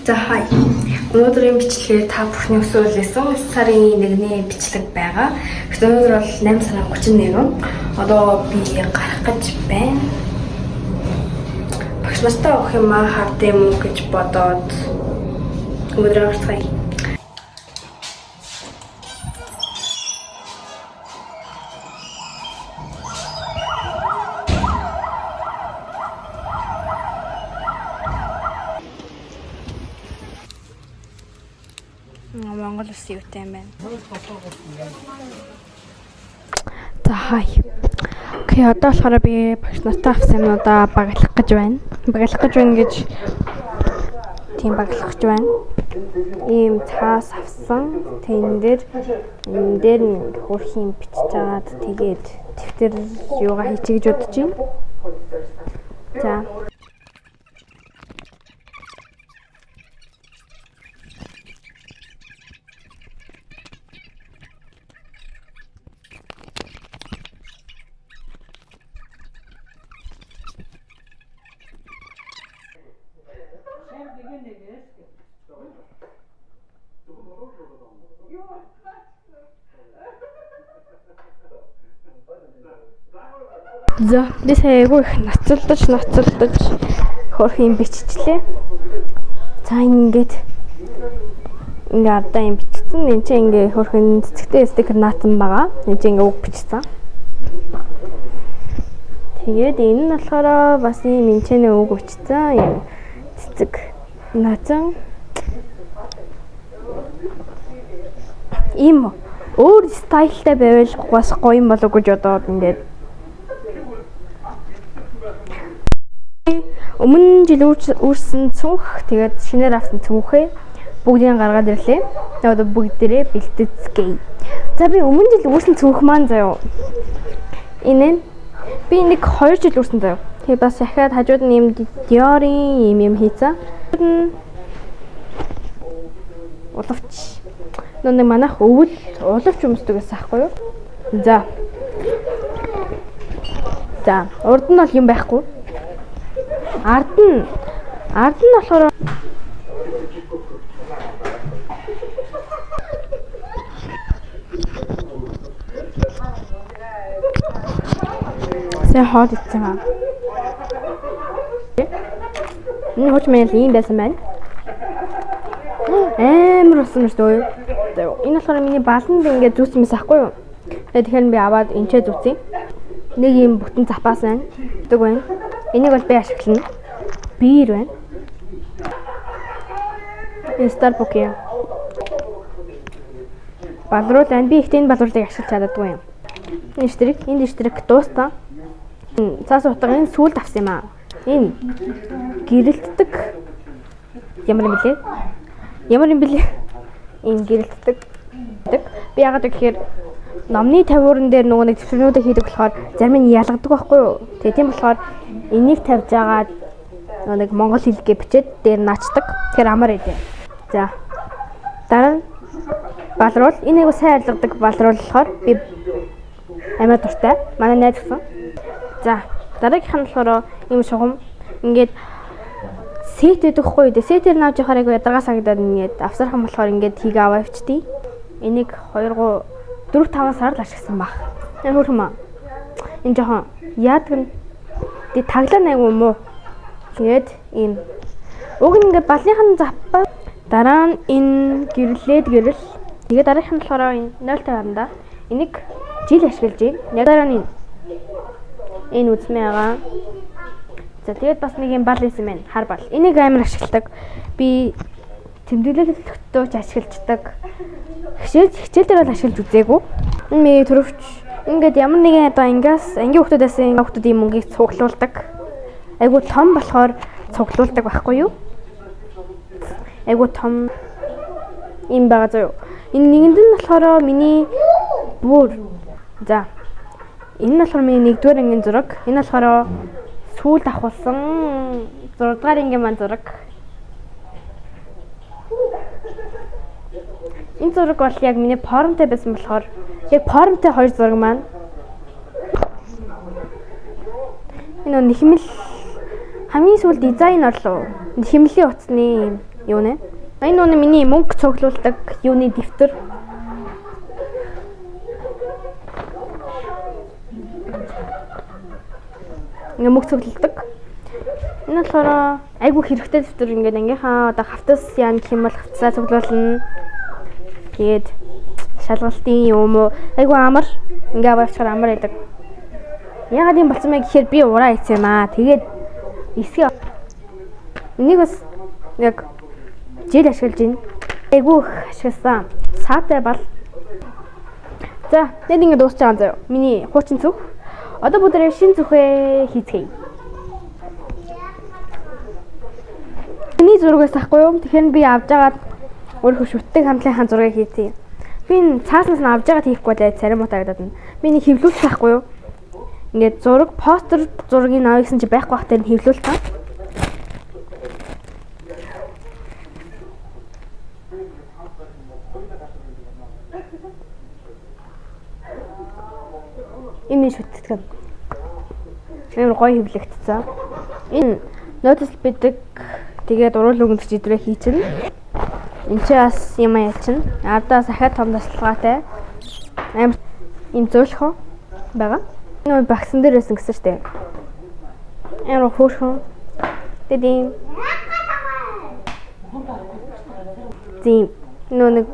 За хай. Өнөөдрийн бичлэгээ та бүхний өсөөлсөн сарын 1-ний бичлэг байгаа. Гэхдээ өнөөдөр бол 8 сарын 31. Одоо би гарах гэж байна. Багш нартай өгөх юм аа хавд юм уу гэж бодоод өнөөдөр гарцгаая. Монгол улсын юутай юм байна. За хай. Окей, одоо болохоор би багш нартай авсан юмудаа баглах гэж байна. Тийм баглах гэж байна. Ийм цаас авсан. Энэ дээр нь хөрхийн бичиж аваад тэгээд дэвтэр юугаа хийчих гэж бодож байна. За. За, би саягүй их ноцолдож хөрхийн биччихлээ. За ингээд ардаа юм бичсэн. Энд чинь ингээ хөрхийн цэцэгтэй стикер наатан байгаа. Энд чинь ингээ үг бичсэн. Тэгээд энэ нь болохоор бас ийм энэчнээ үг бичсэн. Ийм цэцэг наатан ийм өөр стайлтай байвал бас гоё юм болов гэж бодоод ингээд өмнө жил үүрсэн цүнх тэгээд шинээр авсан цүнхээ бүгдийг гаргаад ирлээ. Тэгээд бүгдээрээ бэлтгэцгээе. За би өмнө жил үүрсэн цүнх маань заяа. Энэ би нэг 2 жил үүрсэн заяа. Тэгээд бас дахиад хажууд нь юм Dior-ийн юм хийцэн. Уловч. Нэг манайх өвөл уловч өмсдөгөөс аахгүй юу? За. Урд нь бол юм байхгүй. Ард нь болохоор сая хот ицсэн аа. Энэ хоч мэл ийм байсан байна. Амар болсон юм шүү дээ. Энэ болохоор миний баланд ингээд зүүсэн мэс ахгүй юу? Тэгэхээр би аваад энчээ зүүцээ. Нэг юм бүтэн запас байна. Гэдэг байна. Энийг бол би ашиглана. Биер байна. Энэ Starbucks юм. Балруул байна. Би ихтэй энэ балруулыг ашиглаж чаддаггүй юм. Энэ диштрик дуустаа. Цаас утга энэ сүүлд авсан юм аа. Энэ гэрэлтдэг ямар юм бэлээ? Энэ гэрэлтдэг. Би яагаад гэхээр номны тавиуран дээр нөгөө нэг төвшрнүүдийг хийдэг болохоор зарим нь ялгадаг байхгүй юу? Тэгээ тийм болохоор энийг тавьж агаад нэг монгол хэлгээ бичээд дээр наачдаг. Тэгэхээр амар ээ. За. Дараа нь балруул. Энийг сайн арилгадаг балруул болохоор би амар дуртай. Манай найз гсэн. За. Дараагийнх нь болохоор ийм шугам ингээд сет өгөхгүй дээ. Сетээр нааж явахаар яг ядаргаа сагдаад ингээд авсархан болохоор ингээд хийг аваа авчдээ. Энийг 4-5 сар л ашигласан баг. Энэ хөрхмөө. Энэ жоохон яадаг нь тий таглаа найгуу муу. Тэгээд ийм уг нь ингээд балныхан заппа. Дараа нь энэ гэрэл. Тэгээд дараагийнх нь болохоор энэ 0.50 да. Энийг жил ашиглаж байна. Яг дараа нь энэ үзмээ байгаа. За тэгээд бас нэг юм бал байсан байна. Хар бал. Энийг амар ашигладаг. Би тэмдэглэлтөж ашигладаг. Хичээл дээр бол ашиглаж үзээгүй. Энэ төрөвч ингээд ямар нэгэн одоо ангийн хүмүүсээс хүмүүсийн мөнгийг цуглуулдаг. Айгу том болохоор цуглуулдаг байхгүй юу? Айгу том юм байгаа зөө. Энэ нэгэнд нь болохоор миний бүр. За. Энэ нь болохоор миний 1-р ангийн зураг. Энэ болохоор сүүлд авахулсан 6-р ангийн маань зураг. Энэ зураг бол яг миний порнтой байсан болохоор яг порнтой 2 зураг маань. Энэ нэхмэл хамгийн сүүл дизайн орлоо. Нэхмэлийн утасны юу нэ? Энэ нь миний мөнгө цуглуулдаг юуны дэвтэр. Ингээ мөнгө цуглуулдаг. Энэ болохоор айгүй хэрэгтэй дэвтэр ингээд ангийнхаа одоо хавтас яа гэх юм бол хавтасаа цуглуулна. Тэгээд шалгалтын юм уу айгүй амар ингээ аваачаар амар байдаг. Ягаад юм болсон бэ гэхээр би ураа хийсэн юм аа. Тэгээд эсгээ энийг бас яг жил ашиглаж байна. Айгүй ашигласан. Саатай бол. За, нэг ингэ дуусч байгаа заяа. Миний хуучин зүх. Одоо бүгдээ шинэ зүхээ хийцгээе. Миний зургаас ахгүй юу? Тэгэхээр би авч агаад өөрөө шүтдэг хамтлагийн зургийг хийцгээе. Би энэ цааснаас нь авч агаад хийхгүй л царим утагдаад байна. Би нэг хэвлүүлэх байхгүй юу? Ингээд зураг, постэр зургийг авъяасан чи байхгүй бах тэр хэвлүүл та. Энэ шүтдэг. Амар гоё хэвлэгдсэн. Энэ notice бидэг тэгээд уруул өнгөч идрээ хийчихнэ. Энд чи бас юм яачин. Ардаас ахаад том тасалгаатай. Амар юм зөөлхөө байгаа. Энэ багсан дээр байсан гэсэн штэ. Амар хөөрхөн. Тэдийн. Зин. Нэг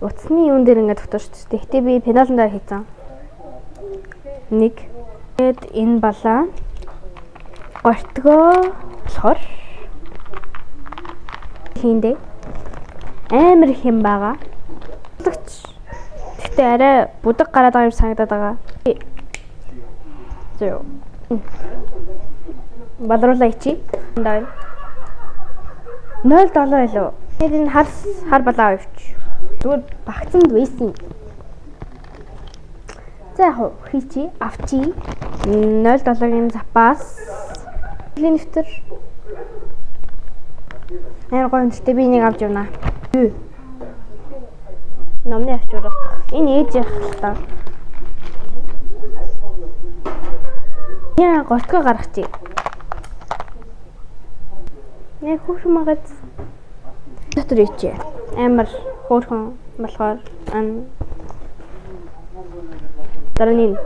утасны юун дээр ингээд тогтоош штэ. Гэтэ би пеналандаар хийцэн. Нэг. Тэгэд энэ балаа гортгоо болохоор хийндэ амар их юм байгаа. Гэтэ арай будаг гараад байгаа юм санагдаад байгаа. Зөө. Бадруулаа ичи. Даа. $0 илүү. Тэгээд энэ хар балаа авч. Зүгээр багцанд байсан. За яг хийчи авчи. $0-ийн запас. Линфтер. Амар гоё үнэтэй би нэг авч явна. Номны авч урах. Энэ ээж яах л та. Яа гортгоо гаргачих. Яг хөөрхөн магад дотор ичээ. Амар хөөрхөн болохоор дараагийн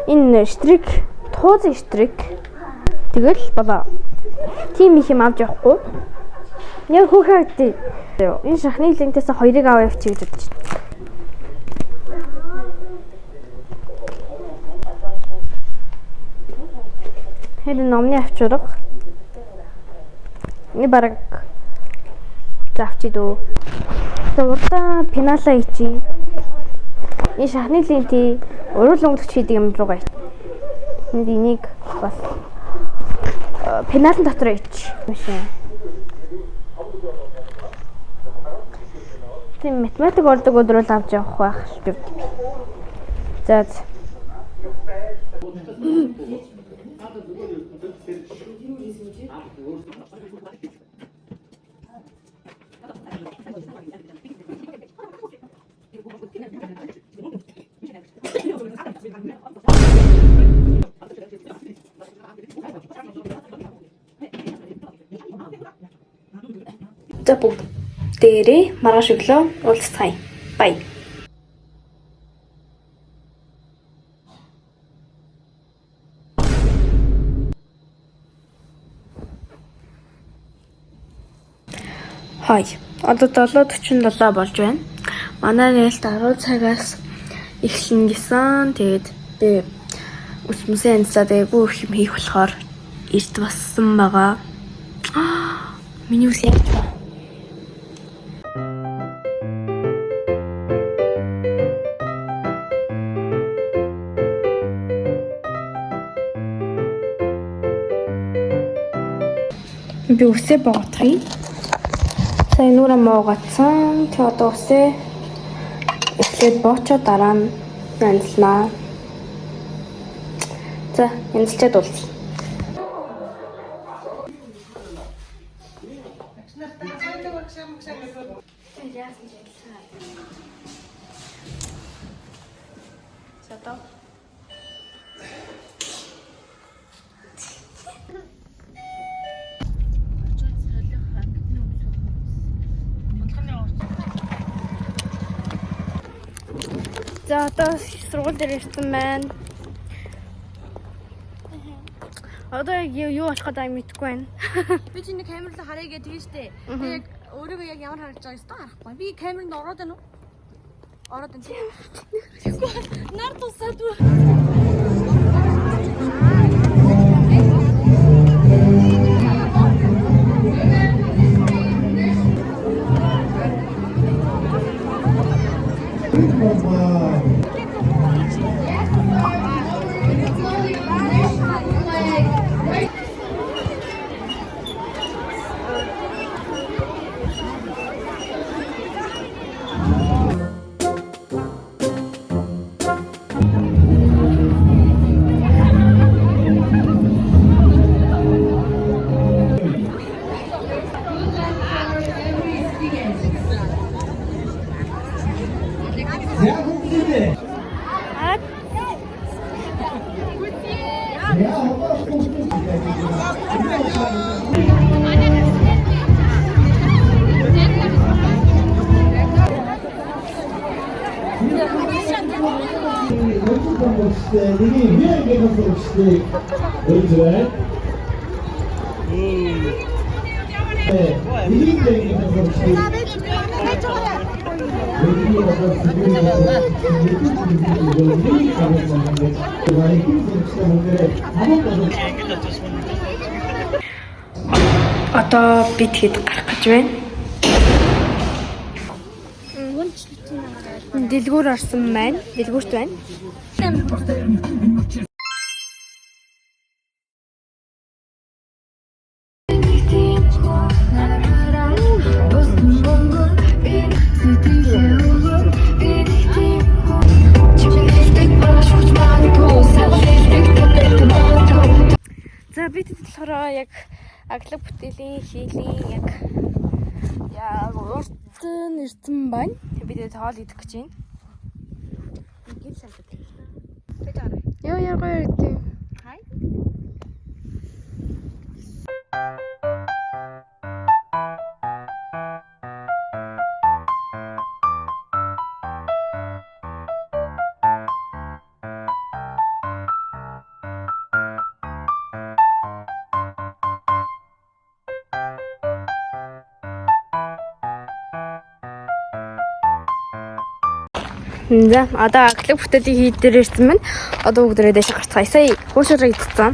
энэ штрик туузын штрик тэгэл болоо. Тим их юм авч явахгүй. Яг хөөхөөд энэ шахны линтээс хоёрыг аваа явчих гэж бодож байна. Хэдэн номны авчурах. Энэ бараг завчи дөө. Урдаа пенала ичи. Энэ шахны линти уруул өнгөлч хийдэг юм руугаа. Энийг бас пеналын дотор ич. Машин. Тийм математик ордог өдрөөл авч явах байх л би. За. За бүгдээрээ маргааш өглөө уулзцгаая. Бай. Хай. Одоо 7:47 болж байна. Манай нээлт 10 цагаас эхэлнэ гэсэн. Тэгээд би үсмэсэн анцлаад айгүй их юм хийх болохоор эрт бассан байгаа. Миний үс яаж байна? Би үсээ боотхий. Сайн нүрэ моогоцсон. Тэ одоо үсээ эхлээд боочоо дараа нь янзлнаа. За, янзлчаад уулзъя. Зато За одоо сургууль дээр ирсэн байна. Одоо юу болох гэдэг мэдэхгүй байна. Би чиний камераа харъя гэж тэгэн штэ. Тэг яг өөрийгөө яг ямар харагдаж байгааг та харахгүй. Би камеранд ороод байна уу? Ороод байна. Нар тусаад уу? Одоо би тэгэхэд гарах гэж байна. Дэлгүүр орсон байна. Дэлгүүрт байна. За бид болохоор яг аглаг бүтээлийн хийлийн яг урд нэрсэн байна. Бид тоол идэх гэж байна. Гэр салбар. Тэд арай. Яа гоё гэдэг. Хай. За одоо аглаг бүтээлийн хий дээр ирсэн байна. Одоо бүгдээ дэше гарцгаая. Сая хуушраа идсэн.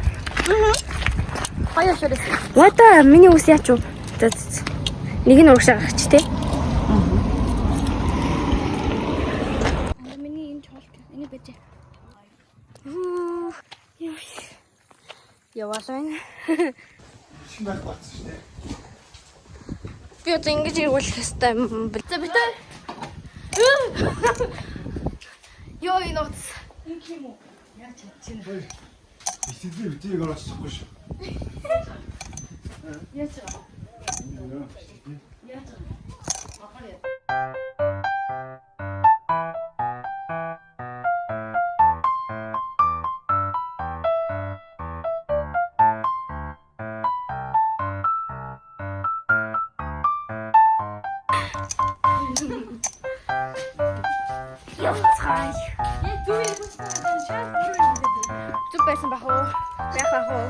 Гоё шорос. Вата миний ус яач уу? Нэг нь урагшаа гарч тий. Миний энэ чуулт. Энийг бэж. Яваалаа. Шинэ багц шүү дээ. Би одоо ингэж ирүүлэх хэвээр юм. За битээ. Ёо энэ утас. Энэ юм уу? Яаж чадчихна? Битээ битээ гараад чадахгүй шүү. Яаж вэ? Яаж вэ? Ахаа. Явцгаая. Зүг байсан бах уу? Байх бах уу?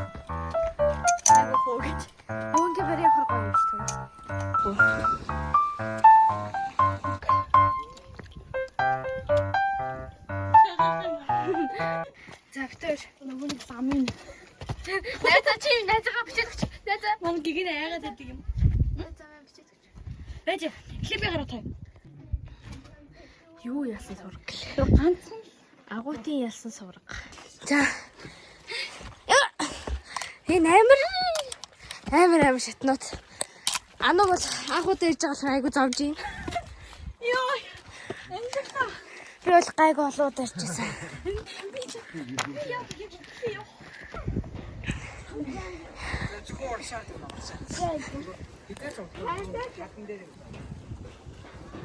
Айгу хөөж. Өнгө барай хор гоё юм шүү дээ. За битэр Нөгөө самын. найзаа чи найзаагаа бичээдэгч. Найзаа Ман гиг нь айгаад байдаг юм. найзаагаа бичээдэгч. Байж. Эхлээ би гараа тав. Юу яасан сураг гэлээ. Ганцхан Агуутын ялсан сураг. За. Энэ амар шатнууд. Ануг бол агууд ирж байгаа айгу зовж юм. ёо. Эндээ Би бол гайг олоод ирчихсэн.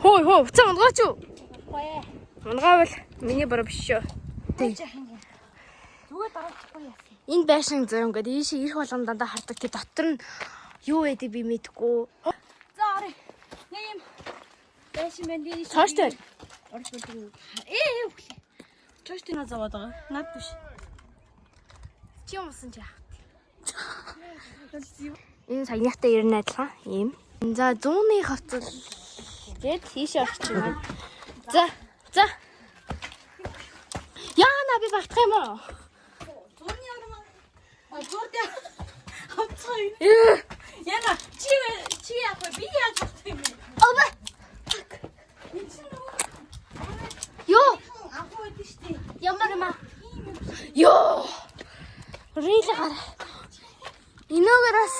Хой буцаа унгаач юу? Гоё. Унгаавал миний бороо биш шүү. Зүгээр дараачихгүй яасан. Энэ байшин зөө ингээд ийшээ ирэх болгон дандаа хардаг. Тэг дотор нь юу байдаг би мэдэхгүй. За орё. Нэг юм. Байшин байна. Цааштай. Орж болдог. Өглөө. Чойч тэнэ заваад байгаа. Над биш. Чи юм усан чи яах вэ? Энэ саяхтай ирнэ адилхан ийм. За 100-ны хавцал гээд тийш орчихно. За. Яана би багтах юм уу? 100-ны ормоо. Зурдаа. Хавцаа. Яна чи яах вэ? Би яаж багтах юм бэ? Оба. Ёо. Агуу идэв штэ. Ямар юм аа? Ёо. Рил гар. Иногоос.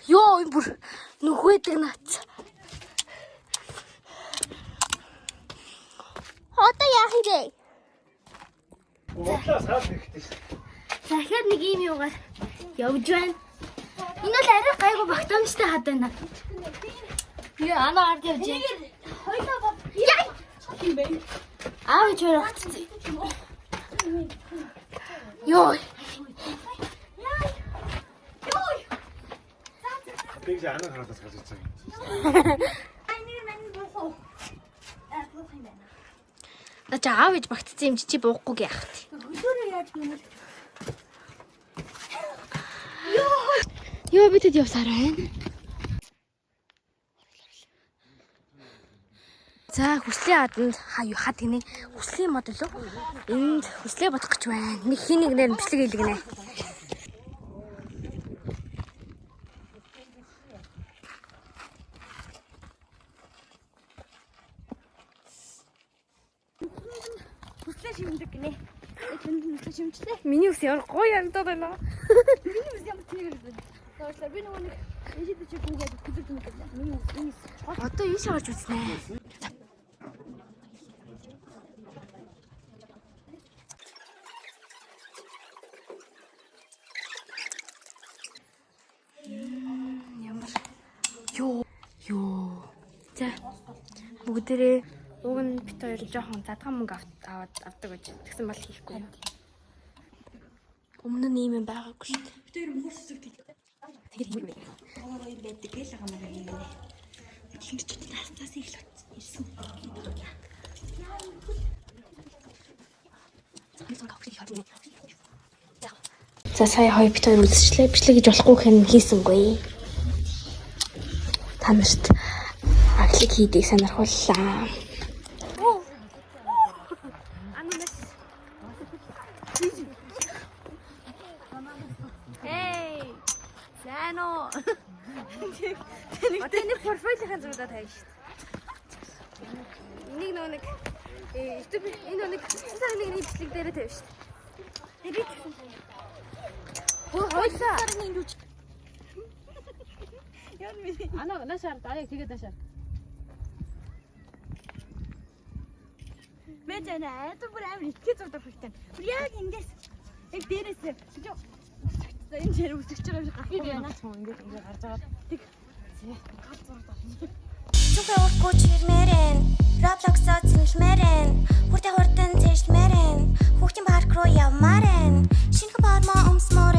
Ёо энэ бүр нүхвэдэг наац. Одоо яах вэ? Уудлаа саад хэрэгтэй шүү. Захиад нэг юм юугаар явж байна. Энэ бол арай гайгүй багтаамжтай хад байна. Би анаа ард явж байна. Хойлоо бод. Яй. Юм бэ? Аав чөөр утсан. Ёо. Тэгж анаа хараас гарч байгаа. На чи аав ээж багтцсан юм чи буухгүй яах вэ? Хөдөөрөө яаж юм бэ? Ёо битэд явсаар байна. За хүслийн аданд хаа гинэ? Хүслийн мод лөө. Энд хүслээ бодох гэж байна. Нэг хин нэг нэр бичлэг хийлгэнэ. Хүслээ шимдэг гинэ. Энд хүслээ шимчлээ. Миний ус ямар гоё янтаад байна. Миний үс ямар тийм юм бэ? Тэгвэл би нөгөө нэг энэ чи бүгд хөдөлж юм гэдэг. Миний үс энэ Одоо ийш харж үзнэ. Ямар ёо. За бүгдээрээ уг нь бит хоёр жоохон задган мөнгө авдаг гэж тэгсэн бол хийхгүй юу. Өмнө нь ийм юм байгаагүй шүү дээ. бид хоёр мөхөр сүсэгтэй. Тэгээд юм бэ. Гоор юм байдаг гээл байгаа юм байна. Тэгин ч таас их л ирсэн. За сая хоёр бит хоёр үзчихлээ. Бичлэг гэж болохгүй хэн хийсэнгүй. Та нарт аглик хийдийг сонирхууллаа. Эй! Зано. Тэний профилийн зурдаа тавьж шít. Энийг нэг YouTube энэ нэг цагийн нэг бичлэг дээр тавьж шít. Тэрийг хойлоо. Ана нашаар дарыг тэгээд нашаар. Мэдэнэ это бүр амар ихтэй зурдаг хэрэгтэй. Бүр яг ингээс яг дээрээсээ энэ чир үсгэж байгаа юм шиг гарахгүй байна. Ингээд гарч байгаа. Тэг. Чухал урахгүй чирмэрэн Roblox-оо цэнгэлмэрэн Хүртэ хурдан цэжлмэрэн Хүүхдийн парк руу явмаарэн Шинэхэн бормоо өмсмөр